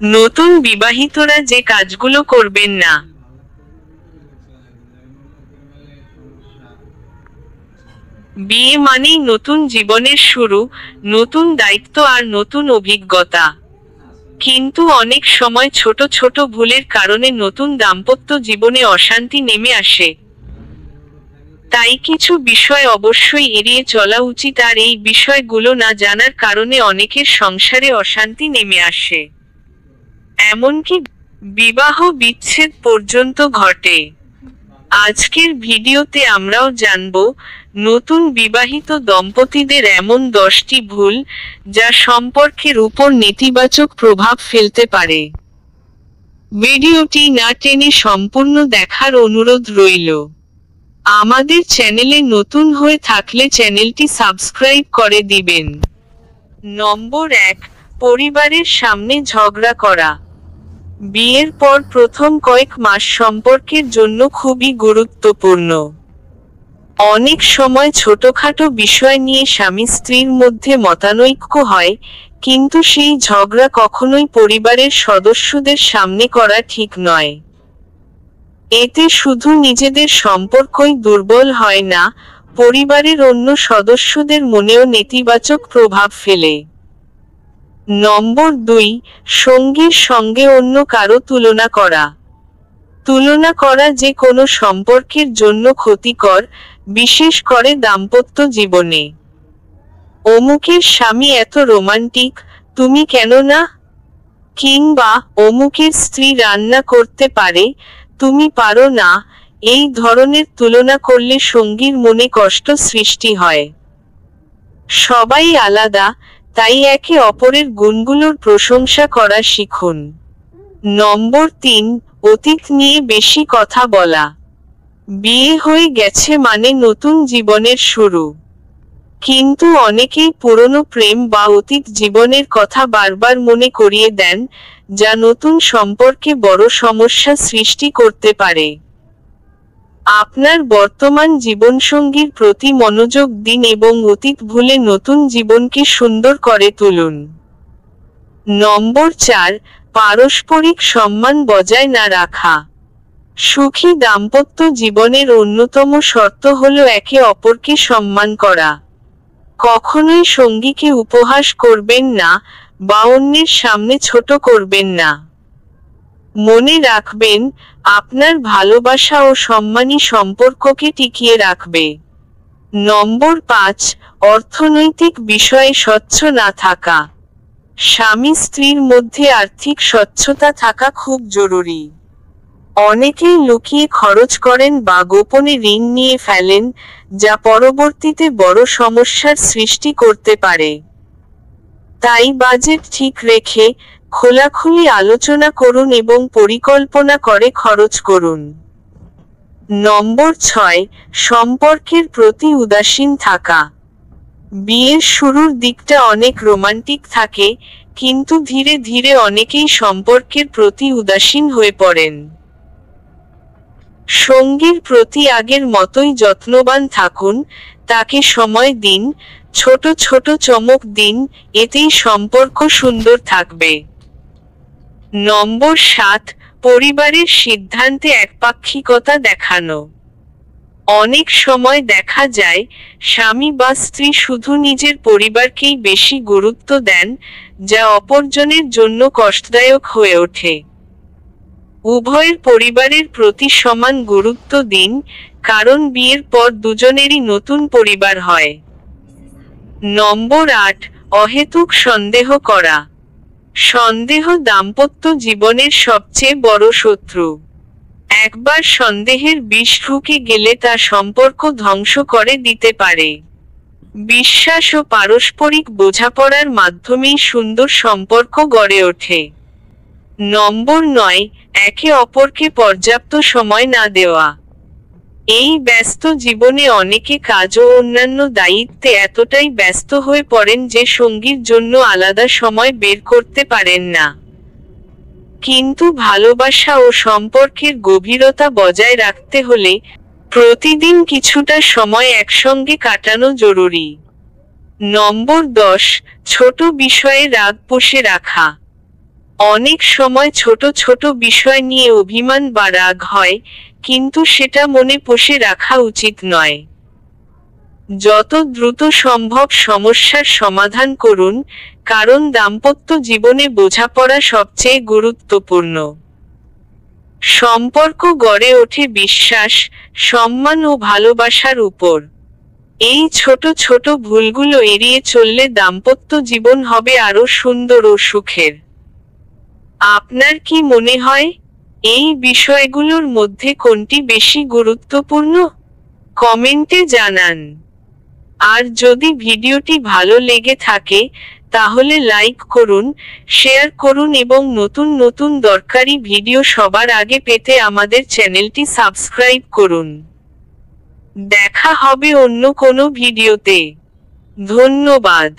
নতুন বিবাহিতরা যে কাজগুলো করবেন না। বিয়ে মানেই নতুন জীবনের শুরু, নতুন দায়িত্ব আর নতুন অভিজ্ঞতা। কিন্তু অনেক সময় ছোট ছোট ভুলের কারণে নতুন দাম্পত্য জীবনে অশান্তি নেমে আসে। তাই কিছু বিষয় অবশ্যই এড়িয়ে চলা উচিত, আর এই বিষয়গুলো না জানার কারণে অনেকের সংসারে অশান্তি নেমে আসে, এমনকি বিবাহ বিচ্ছেদ পর্যন্ত ঘটে। আজকের ভিডিওতে আমরাও জানব নতুন বিবাহিত দম্পতিদের এমন 10টি ভুল যা সম্পর্কের উপর নেতিবাচক প্রভাব ফেলতে পারে। ভিডিওটি না টেনে সম্পূর্ণ দেখার অনুরোধ রইল। আমাদের চ্যানেলে নতুন হয়ে থাকলে চ্যানেলটি সাবস্ক্রাইব করে দিবেন। নম্বর 1, পরিবারের সামনে ঝগড়া করা। বিয়ের পর প্রথম কয়েক মাস সম্পর্কের জন্য খুবই গুরুত্বপূর্ণ। অনেক সময় ছোটখাটো বিষয় নিয়ে স্বামী স্ত্রীর মধ্যে মতানৈক্য হয়, কিন্তু সেই ঝগড়া কখনোই পরিবারের সদস্যদের সামনে করা ঠিক নয়। এতে শুধু নিজেদের সম্পর্কই দুর্বল হয় না, পরিবারের অন্য সদস্যদের মনেও নেতিবাচক প্রভাব ফেলে। নম্বর 2, সঙ্গীর সঙ্গে অন্য কারো তুলনা করা। তুলনা করা যে কোনো সম্পর্কের জন্য ক্ষতিকর, বিশেষ করে দাম্পত্য জীবনে। অমুকের স্বামী এত রোমান্টিক, তুমি কেন না? কিংবা অমুকের স্ত্রী রান্না করতে পারে, তুমি পারো না। এই ধরনের তুলনা করলে সঙ্গীর মনে কষ্ট সৃষ্টি হয়। সবাই আলাদা, তাই একে অপরের গুণগুলোর প্রশংসা করা শিখুন। নম্বর 3, অতীত নিয়ে বেশি কথা বলা। বিয়ে হয়ে গেছে মানে নতুন জীবনের শুরু। কিন্তু অনেকেই পুরনো প্রেম বা অতীত জীবনের কথা বারবার মনে করিয়ে দেন, যা নতুন সম্পর্কে বড় সমস্যা সৃষ্টি করতে পারে। আপনার বর্তমান জীবনসঙ্গীর প্রতি মনোযোগ দিন এবং অতীত ভুলে নতুন জীবনকে সুন্দর করে তুলুন। নম্বর 4, পারস্পরিক সম্মান বজায় না রাখা। সুখী দাম্পত্য জীবনের অন্যতম শর্ত হলো একে অপরকে সম্মান করা। কখনোই সঙ্গীকে উপহাস করবেন না বা অন্যের সামনে ছোট করবেন না। মনে রাখবেন, আপনার ভালোবাসা ও সম্মানই সম্পর্ককে টিকিয়ে রাখবে। নম্বর 5, অর্থনৈতিক বিষয়ে স্বচ্ছ না থাকা। স্বামী স্ত্রীর মধ্যে আর্থিক স্বচ্ছতা থাকা খুব জরুরি। অনেকেই লুকিয়ে খরচ করেন বা গোপনে ঋণ নিয়ে ফেলেন, যা পরবর্তীতে বড় সমস্যার সৃষ্টি করতে পারে। তাই বাজেট ঠিক রেখে খোলাখুলি আলোচনা করুন এবং পরিকল্পনা করে খরচ করুন। নম্বর 6, সম্পর্কের প্রতি উদাসীন থাকা। বিয়ের শুরুর দিকটা অনেক রোমান্টিক থাকে, কিন্তু ধীরে ধীরে অনেকেই সম্পর্কের প্রতি উদাসীন হয়ে পড়েন। সঙ্গীর প্রতি আগের মতোই যত্নবান থাকুন, তাকে সময় দিন, ছোট ছোট চমক দিন, এতেই সম্পর্ক সুন্দর থাকবে। নম্বর 7, পরিবারের সিদ্ধান্তে একপাক্ষিকতা দেখানো। অনেক সময় দেখা যায়, স্বামী বা স্ত্রী শুধু নিজের পরিবারকেই বেশি গুরুত্ব দেন, যা অপরজনের জন্য কষ্টদায়ক হয়ে ওঠে। উভয়ের পরিবারের প্রতি সমান গুরুত্ব দিন, কারণ বিয়ের পর দুজনেরই নতুন পরিবার হয়। নম্বর 8, অহেতুক সন্দেহ করা। সন্দেহ দাম্পত্য জীবনের সবচেয়ে বড় শত্রু। একবার সন্দেহের বিষ ঢুকে গেলে তা সম্পর্ক ধ্বংস করে দিতে পারে। বিশ্বাস ও পারস্পরিক বোঝাপড়ার মাধ্যমেই সুন্দর সম্পর্ক গড়ে ওঠে। নম্বর 9, একে অপরকে পর্যাপ্ত সময় না দেওয়া। এই ব্যস্ত জীবনে অনেকে কাজ ও অন্যান্য দায়িত্বে এতটাই ব্যস্ত হয়ে পড়েন যে সঙ্গীর জন্য আলাদা সময় বের করতে পারেন না। কিন্তু ভালোবাসা ও সম্পর্কের গভীরতা বজায় রাখতে হলে প্রতিদিন কিছুটা সময় একসঙ্গে কাটানো জরুরি। নম্বর 10, ছোট বিষয়ে রাগ পুষে রাখা। অনেক সময় ছোট ছোট বিষয় নিয়ে অভিমান বা রাগ হয়, কিন্তু সেটা মনে পুষে রাখা উচিত নয়। যত দ্রুত সম্ভব সমস্যার সমাধান করুন, কারণ দাম্পত্য জীবনে বোঝাপড়া সবচেয়ে গুরুত্বপূর্ণ। সম্পর্ক গড়ে ওঠে বিশ্বাস, সম্মান ও ভালোবাসার উপর। এই ছোট ছোট ভুলগুলো এড়িয়ে চললে দাম্পত্য জীবন হবে আরো সুন্দর ও সুখের। আপনার কি মনে হয়, এই বিষয়গুলোর মধ্যে কোনটি বেশি গুরুত্বপূর্ণ? কমেন্টে জানান। আর যদি ভিডিওটি ভালো লেগে থাকে, তাহলে লাইক করুন, শেয়ার করুন এবং নতুন নতুন দরকারি ভিডিও সবার আগে পেতে আমাদের চ্যানেলটি সাবস্ক্রাইব করুন। দেখা হবে অন্য কোনো ভিডিওতে। ধন্যবাদ।